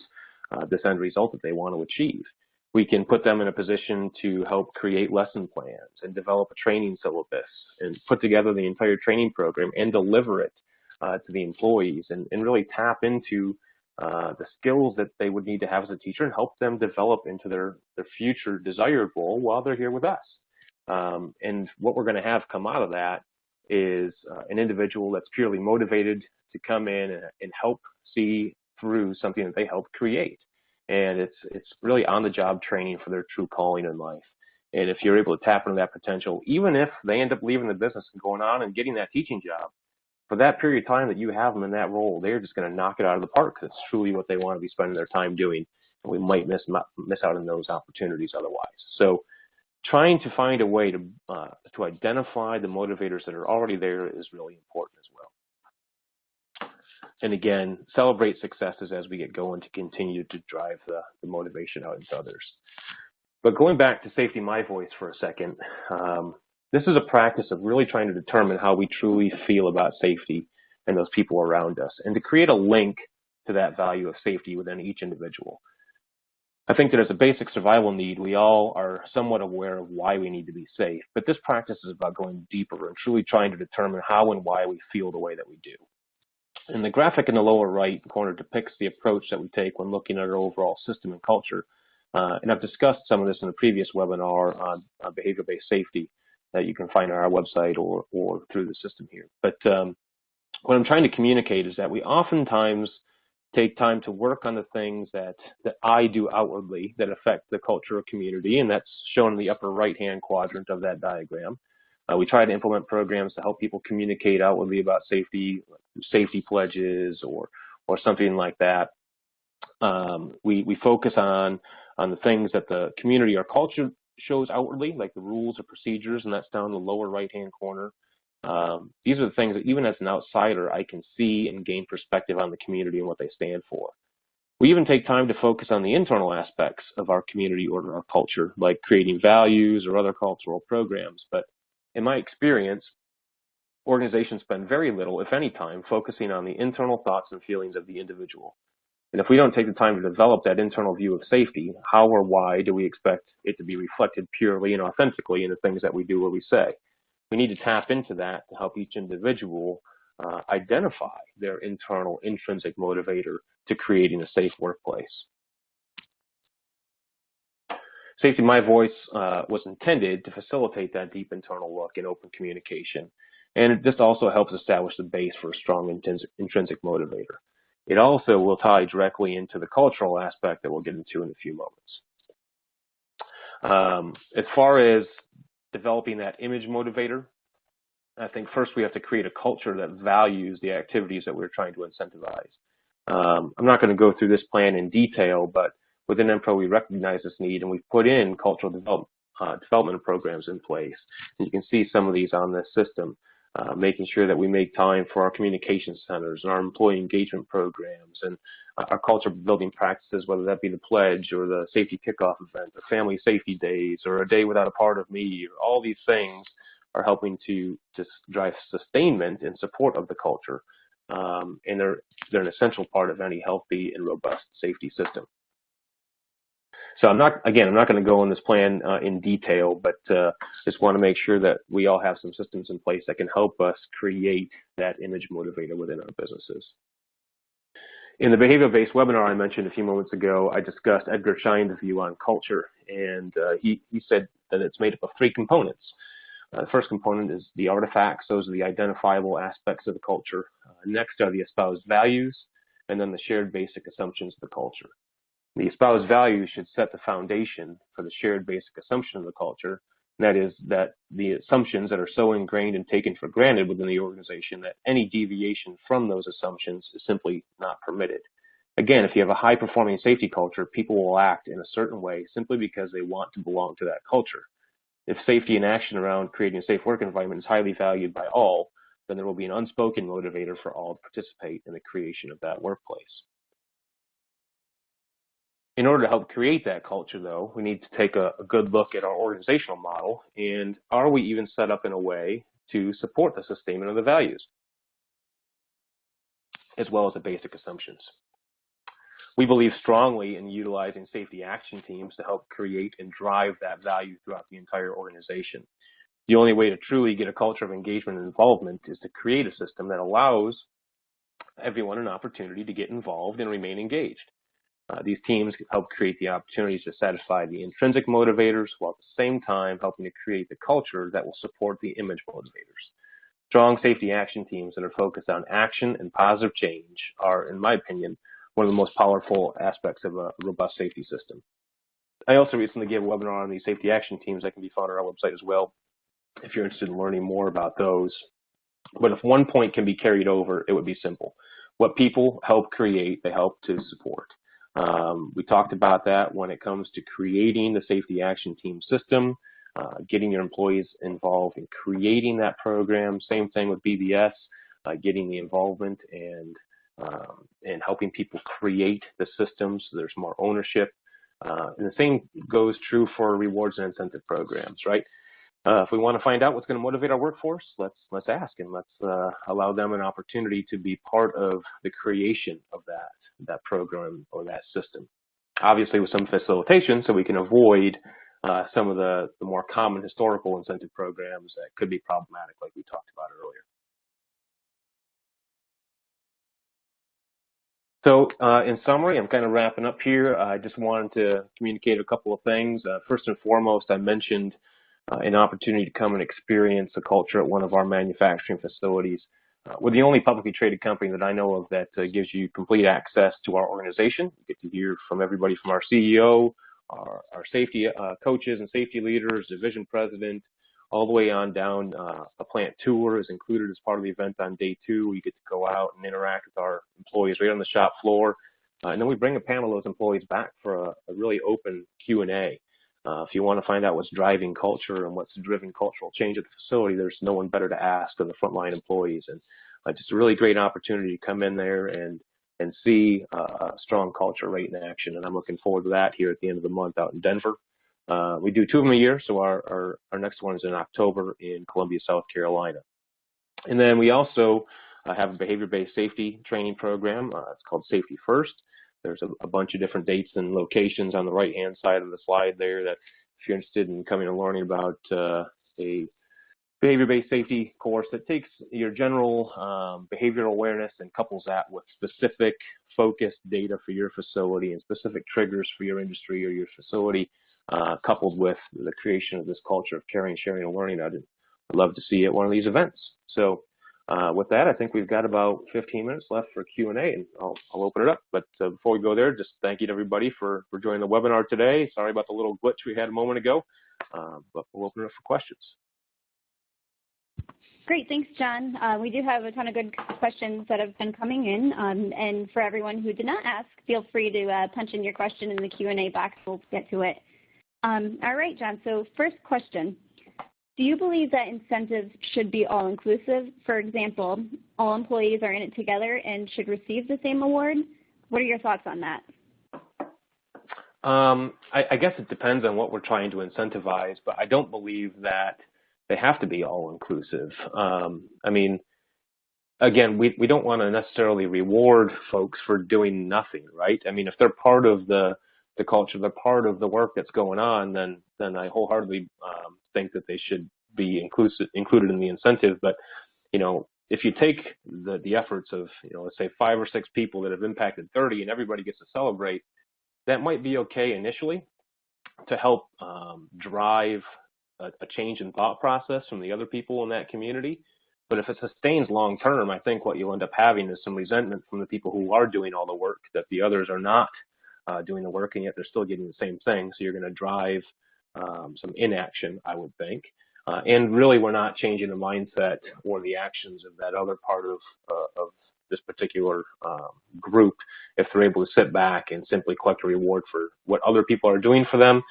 this end result that they want to achieve. We can put them in a position to help create lesson plans and develop a training syllabus and put together the entire training program and deliver it to the employees and really tap into the skills that they would need to have as a teacher and help them develop into their future desired role while they're here with us. And what we're going to have come out of that is an individual that's purely motivated to come in and help see through something that they helped create. And it's really on-the-job training for their true calling in life. And if you're able to tap into that potential, even if they end up leaving the business and going on and getting that teaching job, for that period of time that you have them in that role, they're just going to knock it out of the park because it's truly what they want to be spending their time doing. And we might miss out on those opportunities otherwise. So trying to find a way to identify the motivators that are already there is really important as well. And again, celebrate successes as we get going to continue to drive the motivation out into others. But going back to Safety MyVoice for a second, this is a practice of really trying to determine how we truly feel about safety and those people around us, and to create a link to that value of safety within each individual. I think that as a basic survival need, we all are somewhat aware of why we need to be safe, but this practice is about going deeper and truly trying to determine how and why we feel the way that we do. And the graphic in the lower right corner depicts the approach that we take when looking at our overall system and culture. And I've discussed some of this in a previous webinar on behavior-based safety that you can find on our website or through the system here. But what I'm trying to communicate is that we oftentimes take time to work on the things that I do outwardly that affect the culture or community, and that's shown in the upper right-hand quadrant of that diagram. We try to implement programs to help people communicate outwardly about safety, like safety pledges or something like that. We focus on the things that the community or culture shows outwardly, like the rules or procedures, and that's down in the lower right-hand corner. These are the things that even as an outsider, I can see and gain perspective on the community and what they stand for. We even take time to focus on the internal aspects of our community or our culture, like creating values or other cultural programs. But in my experience, organizations spend very little, if any time, focusing on the internal thoughts and feelings of the individual. And if we don't take the time to develop that internal view of safety, how or why do we expect it to be reflected purely and authentically in the things that we do or we say? We need to tap into that to help each individual identify their internal intrinsic motivator to creating a safe workplace. Safety MyVoice was intended to facilitate that deep internal look and open communication. And this also helps establish the base for a strong intrinsic motivator. It also will tie directly into the cultural aspect that we'll get into in a few moments. As far as developing that image motivator, I think first we have to create a culture that values the activities that we're trying to incentivize. I'm not going to go through this plan in detail, but within EnPro we recognize this need and we've put in cultural development programs in place. And you can see some of these on this system. Making sure that we make time for our communication centers and our employee engagement programs and our culture building practices, whether that be the pledge or the safety kickoff event or family safety days or a day without a part of me. All these things are helping to just drive sustainment and support of the culture. And they're an essential part of any healthy and robust safety system. So I'm not going to go on this plan in detail, but just want to make sure that we all have some systems in place that can help us create that image motivator within our businesses. In the behavior-based webinar I mentioned a few moments ago, I discussed Edgar Schein's view on culture, and he said that it's made up of three components. The first component is the artifacts. Those are the identifiable aspects of the culture. Next are the espoused values, and then the shared basic assumptions of the culture. The espoused values should set the foundation for the shared basic assumption of the culture, and that is that the assumptions that are so ingrained and taken for granted within the organization that any deviation from those assumptions is simply not permitted. Again, if you have a high-performing safety culture, people will act in a certain way simply because they want to belong to that culture. If safety and action around creating a safe work environment is highly valued by all, then there will be an unspoken motivator for all to participate in the creation of that workplace. In order to help create that culture, though, we need to take a good look at our organizational model, and are we even set up in a way to support the sustainment of the values, as well as the basic assumptions. We believe strongly in utilizing safety action teams to help create and drive that value throughout the entire organization. The only way to truly get a culture of engagement and involvement is to create a system that allows everyone an opportunity to get involved and remain engaged. These teams help create the opportunities to satisfy the intrinsic motivators while at the same time helping to create the culture that will support the image motivators. Strong safety action teams that are focused on action and positive change are, in my opinion, one of the most powerful aspects of a robust safety system. I also recently gave a webinar on these safety action teams that can be found on our website as well, if you're interested in learning more about those. But if one point can be carried over, it would be simple. What people help create, they help to support. We talked about that when it comes to creating the safety action team system, getting your employees involved in creating that program. Same thing with BBS, getting the involvement and helping people create the system so there's more ownership. And the same goes true for rewards and incentive programs, right? If we want to find out what's going to motivate our workforce, let's ask and let's allow them an opportunity to be part of the creation of that program or that system. Obviously with some facilitation so we can avoid some of the more common historical incentive programs that could be problematic like we talked about earlier. So in summary, I'm kind of wrapping up here. I just wanted to communicate a couple of things. First and foremost, I mentioned an opportunity to come and experience the culture at one of our manufacturing facilities. We're the only publicly traded company that I know of that gives you complete access to our organization. You get to hear from everybody from our CEO, our safety coaches and safety leaders, division president, all the way on down. A plant tour is included as part of the event on day 2. You get to go out and interact with our employees right on the shop floor. And then we bring a panel of those employees back for a really open Q&A. If you want to find out what's driving culture and what's driven cultural change at the facility, there's no one better to ask than the frontline employees. And just a really great opportunity to come in there and see a strong culture right in action. And I'm looking forward to that here at the end of the month out in Denver. We do 2 of them a year, so our next one is in October in Columbia, South Carolina. And then we also have a behavior-based safety training program. It's called Safety First. There's a bunch of different dates and locations on the right-hand side of the slide there that if you're interested in coming and learning about a behavior-based safety course that takes your general behavioral awareness and couples that with specific focused data for your facility and specific triggers for your industry or your facility, coupled with the creation of this culture of caring, sharing, and learning. I'd love to see you at one of these events. So with that, I think we've got about 15 minutes left for Q&A, and I'll open it up. But before we go there, just thank you to everybody for joining the webinar today. Sorry about the little glitch we had a moment ago, but we'll open it up for questions. Great, thanks, John. We do have a ton of good questions that have been coming in, and for everyone who did not ask, feel free to punch in your question in the Q&A box. We'll get to it. All right, John, so first question. Do you believe that incentives should be all-inclusive? For example, all employees are in it together and should receive the same award? What are your thoughts on that? I guess it depends on what we're trying to incentivize, but I don't believe that they have to be all-inclusive. I mean, again, we don't want to necessarily reward folks for doing nothing, right? I mean, if they're part of the culture, they're part of the work that's going on, then I wholeheartedly think that they should be included in the incentive. But, you know, if you take the efforts of, you know, let's say 5 or 6 people that have impacted 30 and everybody gets to celebrate, that might be okay initially to help drive a change in thought process from the other people in that community. But if it sustains long term, I think what you'll end up having is some resentment from the people who are doing all the work, that the others are not doing the work, and yet they're still getting the same thing. So you're going to drive some inaction, I would think. And really, we're not changing the mindset or the actions of that other part of this particular group if they're able to sit back and simply collect a reward for what other people are doing for them.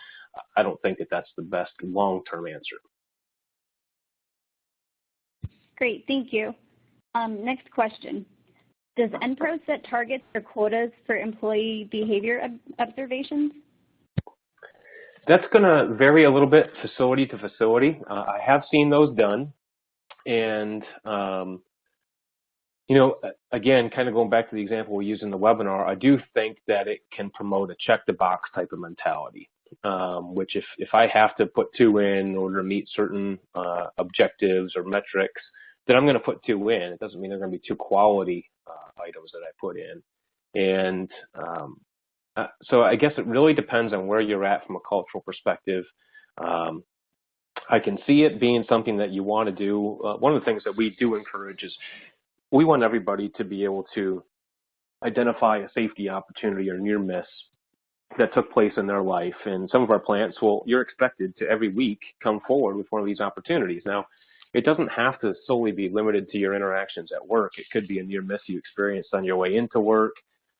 I don't think that that's the best long-term answer. Great, thank you. Next question. Does EnPro set targets or quotas for employee behavior observations? That's going to vary a little bit facility to facility. I have seen those done. And, you know, again, kind of going back to the example we used in the webinar, I do think that it can promote a check-the-box type of mentality, which if I have to put 2 in order to meet certain objectives or metrics, then I'm going to put 2 in. It doesn't mean they're going to be 2 quality items that I put in. And so I guess it really depends on where you're at from a cultural perspective. I can see it being something that you want to do. One of the things that we do encourage is we want everybody to be able to identify a safety opportunity or near miss that took place in their life. And some of our plants, well, you're expected to every week come forward with one of these opportunities. Now, it doesn't have to solely be limited to your interactions at work. It could be a near miss you experienced on your way into work.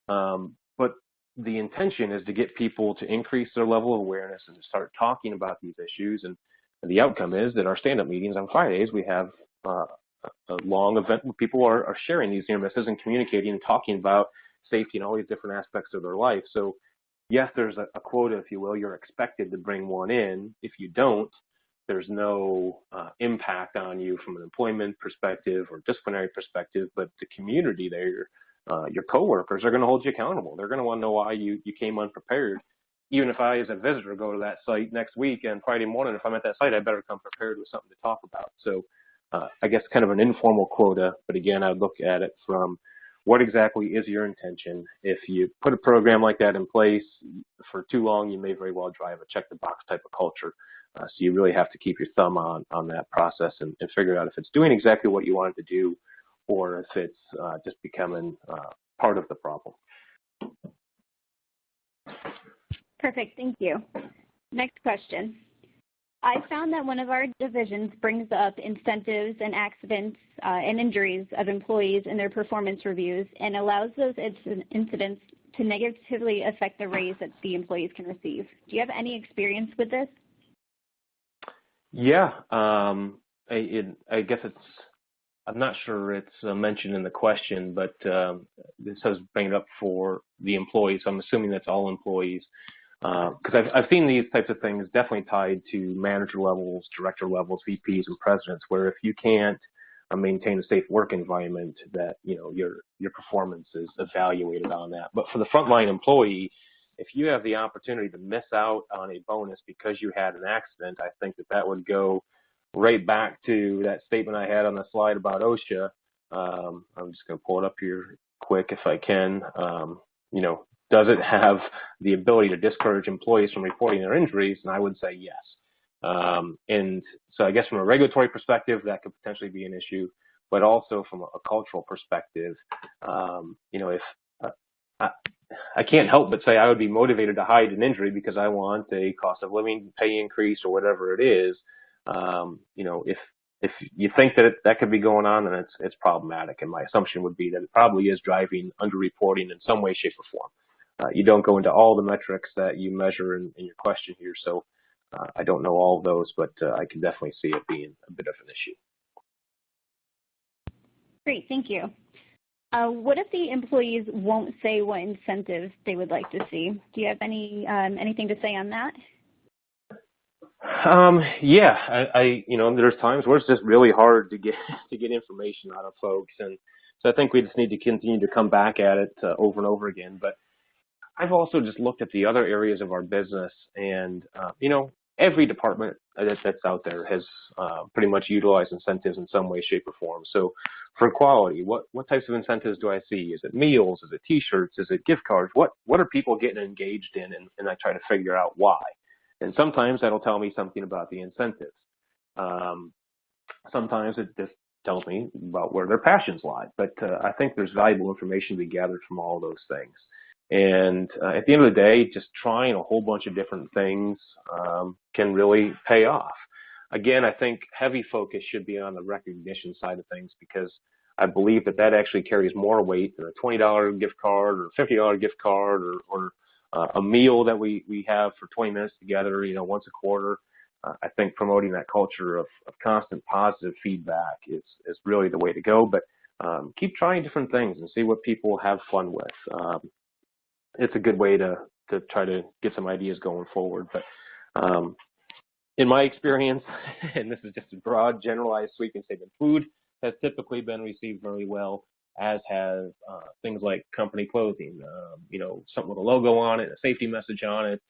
But the intention is to get people to increase their level of awareness and to start talking about these issues. And the outcome is that our stand-up meetings on Fridays, we have a long event where people are sharing these near misses and communicating and talking about safety and all these different aspects of their life. So yes, there's a quota, if you will. You're expected to bring one in. If you don't, there's no impact on you from an employment perspective or disciplinary perspective, but the community there, your coworkers are going to hold you accountable. They're going to want to know why you came unprepared. Even if I, as a visitor, go to that site next week and Friday morning, if I'm at that site, I better come prepared with something to talk about. So I guess kind of an informal quota, but again, I would look at it from what exactly is your intention. If you put a program like that in place for too long, you may very well drive a check-the-box type of culture. So you really have to keep your thumb on that process and figure out if it's doing exactly what you want it to do or if it's just becoming part of the problem. Perfect, thank you. Next question. I found that one of our divisions brings up incentives and accidents and injuries of employees in their performance reviews and allows those incidents to negatively affect the raise that the employees can receive. Do you have any experience with this? Yeah, I guess I'm not sure it's mentioned in the question, but this says bring it up for the employees. So I'm assuming that's all employees. Because I've seen these types of things definitely tied to manager levels, director levels, VPs, and presidents, where if you can't maintain a safe work environment, that your performance is evaluated on that. But for the frontline employee, if you have the opportunity to miss out on a bonus because you had an accident, I think that would go right back to that statement I had on the slide about OSHA. I'm just going to pull it up here quick if I can. Does it have the ability to discourage employees from reporting their injuries? And I would say yes. And so I guess from a regulatory perspective, that could potentially be an issue, but also from a cultural perspective, if I can't help but say I would be motivated to hide an injury because I want a cost of living pay increase or whatever it is. If you think that could be going on, then it's problematic. And my assumption would be that it probably is driving underreporting in some way, shape, or form. You don't go into all the metrics that you measure in your question here, so I don't know all of those, but I can definitely see it being a bit of an issue. Great, thank you. What if the employees won't say what incentives they would like to see? Do you have anything to say on that? Yeah, there's times where it's just really hard to get information out of folks, and so I think we just need to continue to come back at it over and over again. But I've also just looked at the other areas of our business, and every department that's out there has pretty much utilized incentives in some way, shape, or form. So for quality, what types of incentives do I see? Is it meals? Is it T-shirts? Is it gift cards? What are people getting engaged in? And I try to figure out why. And sometimes that'll tell me something about the incentives. Sometimes it just tells me about where their passions lie. But I think there's valuable information to be gathered from all of those things. And at the end of the day, just trying a whole bunch of different things can really pay off. Again, I think heavy focus should be on the recognition side of things because I believe that actually carries more weight than a $20 gift card or $50 gift card or a meal that we have for 20 minutes together, once a quarter. I think promoting that culture of constant positive feedback is really the way to go. But keep trying different things and see what people have fun with. It's a good way to try to get some ideas going forward. But in my experience, and this is just a broad, generalized sweeping statement, food has typically been received very well, as has things like company clothing, something with a logo on it, a safety message on it.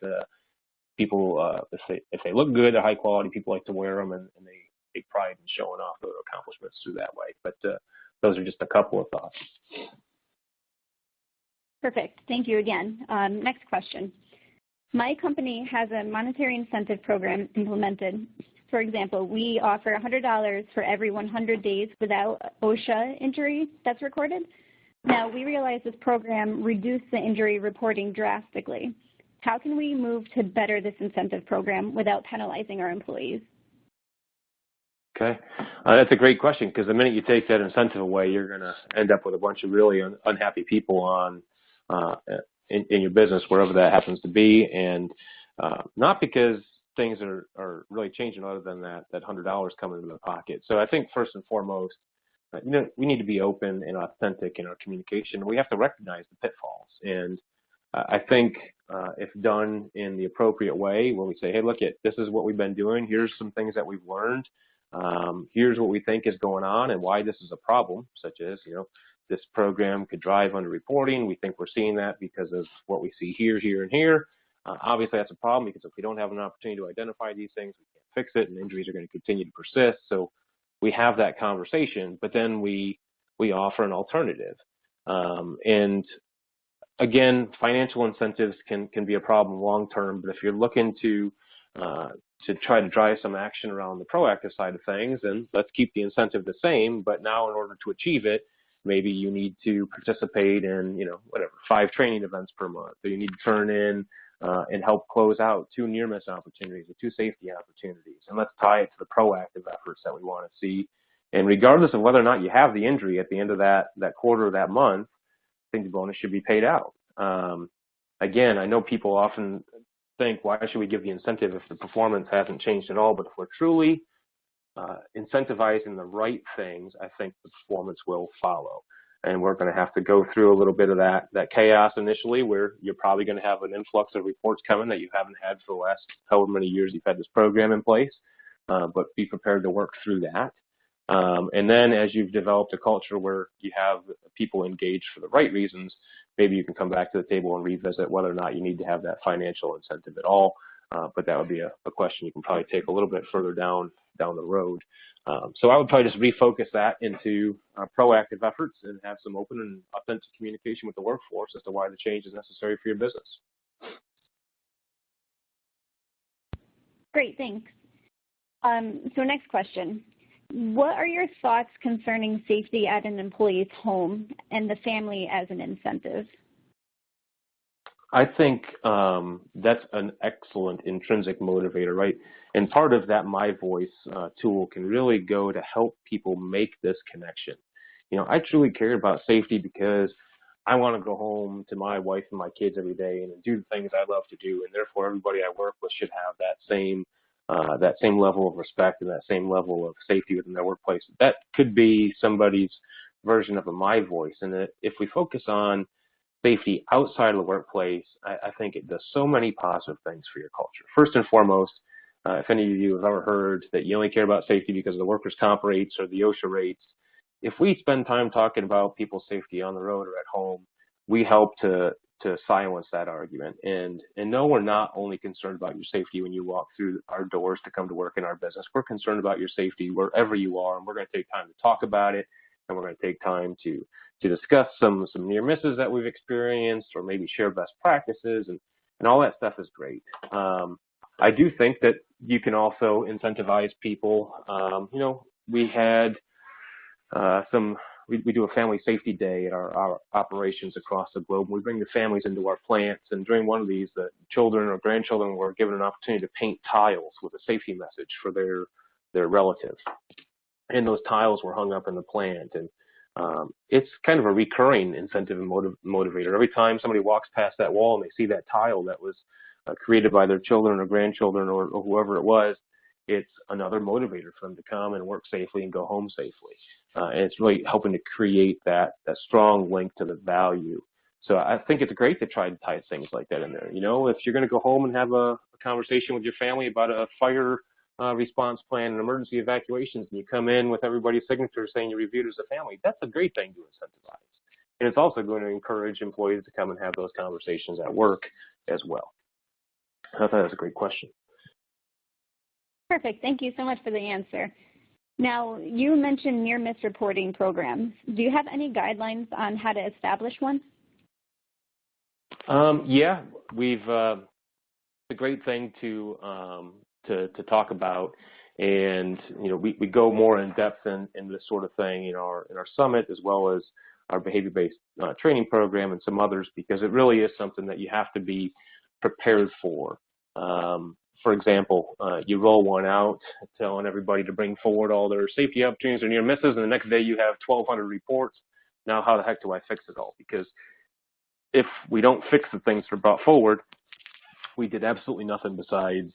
People, if they look good, they're high quality, people like to wear them, and they take pride in showing off their accomplishments through that way. But those are just a couple of thoughts. Perfect. Thank you again. Next question. My company has a monetary incentive program implemented For example, we offer $100 for every 100 days without OSHA injury that's recorded. Now, we realize this program reduced the injury reporting drastically. How can we move to better this incentive program without penalizing our employees? Okay, that's a great question, because the minute you take that incentive away, you're going to end up with a bunch of really unhappy people on in your business, wherever that happens to be, and not because things are really changing other than that $100 coming into their pocket. So I think first and foremost, we need to be open and authentic in our communication. We have to recognize the pitfalls, and I think if done in the appropriate way, where we say, hey, look, this is what we've been doing. Here's some things that we've learned. Here's what we think is going on and why this is a problem, such as, this program could drive underreporting. We think we're seeing that because of what we see here, here, and here. Obviously, that's a problem, because if we don't have an opportunity to identify these things, we can't fix it, and injuries are going to continue to persist. So we have that conversation, but then we offer an alternative. And again, financial incentives can be a problem long term, but if you're looking to try to drive some action around the proactive side of things, then let's keep the incentive the same, but now in order to achieve it, maybe you need to participate in, 5 training events per month, or you need to turn in and help close out 2 near-miss opportunities or 2 safety opportunities, and let's tie it to the proactive efforts that we want to see. And regardless of whether or not you have the injury at the end of that quarter or that month, I think the bonus should be paid out. Again, I know people often think, why should we give the incentive if the performance hasn't changed at all? But if we're truly incentivizing the right things, I think the performance will follow. And we're going to have to go through a little bit of that chaos initially, where you're probably going to have an influx of reports coming that you haven't had for the last however many years you've had this program in place, but be prepared to work through that. And then as you've developed a culture where you have people engaged for the right reasons, maybe you can come back to the table and revisit whether or not you need to have that financial incentive at all. But that would be a question you can probably take a little bit further down the road. So I would probably just refocus that into proactive efforts and have some open and authentic communication with the workforce as to why the change is necessary for your business. Great, thanks. So next question. What are your thoughts concerning safety at an employee's home and the family as an incentive? I think that's an excellent intrinsic motivator, right? And part of that MyVoice tool can really go to help people make this connection. I truly care about safety because I want to go home to my wife and my kids every day and do the things I love to do, and therefore everybody I work with should have that same level of respect and that same level of safety within their workplace. That could be somebody's version of a MyVoice, and if we focus on safety outside of the workplace, I think it does so many positive things for your culture. First and foremost, if any of you have ever heard that you only care about safety because of the workers' comp rates or the OSHA rates, if we spend time talking about people's safety on the road or at home, we help to silence that argument. And no, we're not only concerned about your safety when you walk through our doors to come to work in our business. We're concerned about your safety wherever you are, and we're going to take time to talk about it, and we're going to take time to discuss some near misses that we've experienced, or maybe share best practices, and all that stuff is great. I do think that you can also incentivize people. We had we do a family safety day at our operations across the globe. We bring the families into our plants, and during one of these, the children or grandchildren were given an opportunity to paint tiles with a safety message for their relatives. And those tiles were hung up in the plant, and it's kind of a recurring incentive and motivator. Every time somebody walks past that wall and they see that tile that was created by their children or grandchildren or whoever it was, it's another motivator for them to come and work safely and go home safely. And it's really helping to create that strong link to the value. So I think it's great to try to tie things like that in there. If you're going to go home and have a conversation with your family about a fire response plan and emergency evacuations, and you come in with everybody's signature saying you reviewed as a family, that's a great thing to incentivize. And it's also going to encourage employees to come and have those conversations at work as well. I thought that was a great question. Perfect. Thank you so much for the answer. Now, you mentioned near-miss reporting programs. Do you have any guidelines on how to establish one? Yeah, we've. The great thing to talk about And we go more in depth in this sort of thing in our summit, as well as our behavior-based training program and some others, because it really is something that you have to be prepared for. For example, you roll one out telling everybody to bring forward all their safety opportunities or near misses, and the next day you have 1,200 reports. Now how the heck do I fix it all? Because if we don't fix the things that are brought forward, we did absolutely nothing besides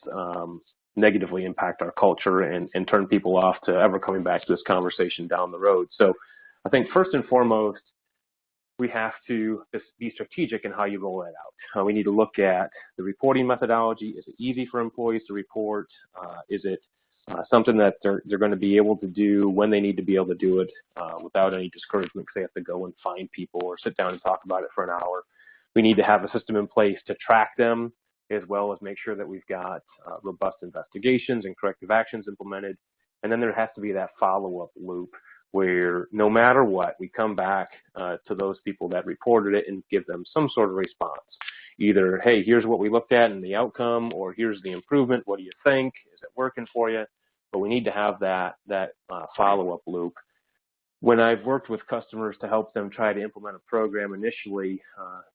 negatively impact our culture and turn people off to ever coming back to this conversation down the road. So I think first and foremost, we have to just be strategic in how you roll that out. We need to look at the reporting methodology. Is it easy for employees to report? Is it something that they're going to be able to do when they need to be able to do it without any discouragement because they have to go and find people or sit down and talk about it for an hour? We need to have a system in place to track them, as well as make sure that we've got robust investigations and corrective actions implemented. And then there has to be that follow-up loop where no matter what, we come back to those people that reported it and give them some sort of response. Either, hey, here's what we looked at and the outcome, or here's the improvement. What do you think? Is it working for you? But we need to have that follow-up loop. When I've worked with customers to help them try to implement a program initially,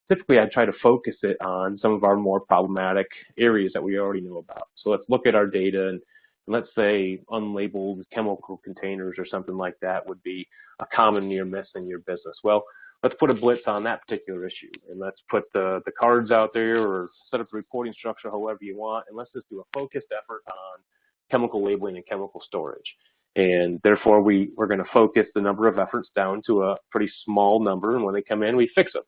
typically I try to focus it on some of our more problematic areas that we already know about. So let's look at our data, and let's say unlabeled chemical containers or something like that would be a common near miss in your business. Well, let's put a blitz on that particular issue, and let's put the cards out there or set up the reporting structure however you want, and let's just do a focused effort on chemical labeling and chemical storage. And therefore, we're going to focus the number of efforts down to a pretty small number, and when they come in, we fix them.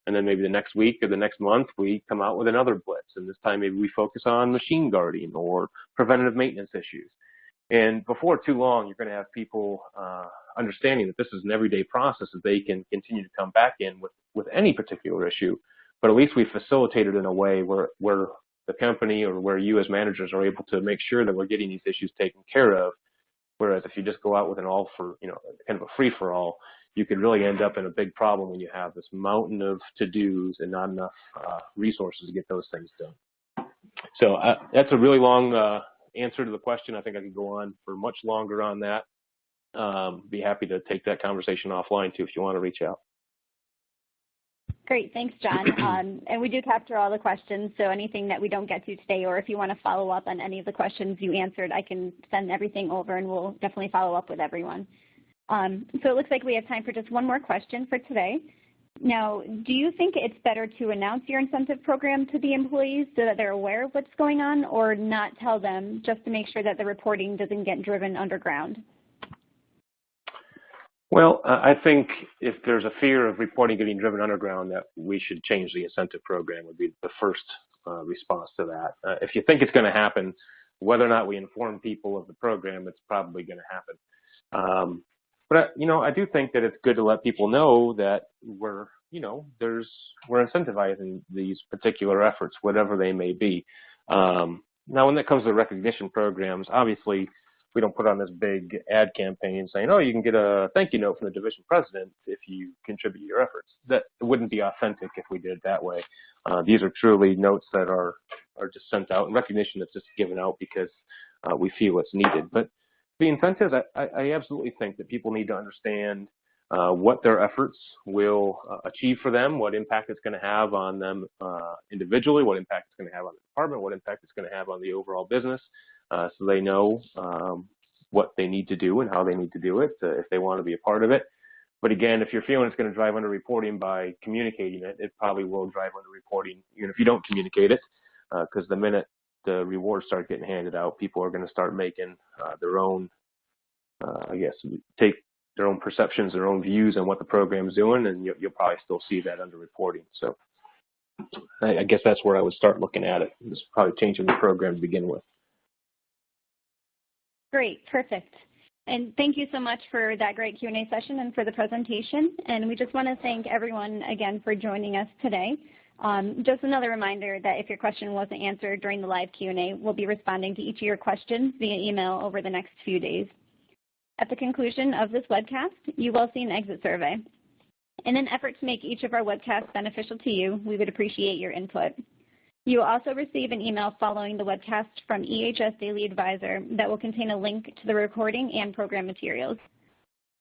And then maybe the next week or the next month, we come out with another blitz, and this time maybe we focus on machine guarding or preventative maintenance issues. And before too long, you're going to have people understanding that this is an everyday process that they can continue to come back in with any particular issue, but at least we facilitate it in a way where the company or where you as managers are able to make sure that we're getting these issues taken care of. Whereas if you just go out with an all for, kind of a free-for-all, you could really end up in a big problem when you have this mountain of to-dos and not enough resources to get those things done. So that's a really long answer to the question. I think I could go on for much longer on that. Be happy to take that conversation offline too if you want to reach out. Great, thanks, John. And we do capture all the questions, so anything that we don't get to today, or if you want to follow up on any of the questions you answered, I can send everything over and we'll definitely follow up with everyone. So it looks like we have time for just one more question for today. Now, do you think it's better to announce your incentive program to the employees so that they're aware of what's going on, or not tell them just to make sure that the reporting doesn't get driven underground? Well, I think if there's a fear of reporting getting driven underground, that we should change the incentive program would be the first response to that. If you think it's going to happen, whether or not we inform people of the program, it's probably going to happen. But I do think that it's good to let people know that we're incentivizing these particular efforts, whatever they may be. Now, when it comes to recognition programs, obviously, we don't put on this big ad campaign saying, oh, you can get a thank you note from the division president if you contribute your efforts. That wouldn't be authentic if we did it that way. These are truly notes that are just sent out, and recognition that's just given out because we feel it's needed. But the incentives, I absolutely think that people need to understand what their efforts will achieve for them, what impact it's going to have on them individually, what impact it's going to have on the department, what impact it's going to have on the overall business. So they know what they need to do and how they need to do it if they want to be a part of it. But again, if you're feeling it's going to drive under-reporting by communicating it, it probably will drive under-reporting even if you don't communicate it, because the minute the rewards start getting handed out, people are going to start making their own, take their own perceptions, their own views on what the program's doing, and you'll probably still see that under-reporting. So I guess that's where I would start looking at it. It's probably changing the program to begin with. Great, perfect. And thank you so much for that great Q&A session and for the presentation. And we just want to thank everyone again for joining us today. Just another reminder that if your question wasn't answered during the live Q&A, we'll be responding to each of your questions via email over the next few days. At the conclusion of this webcast, you will see an exit survey. In an effort to make each of our webcasts beneficial to you, we would appreciate your input. You will also receive an email following the webcast from EHS Daily Advisor that will contain a link to the recording and program materials.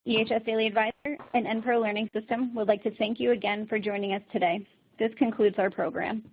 EHS Daily Advisor and EnPro Learning System would like to thank you again for joining us today. This concludes our program.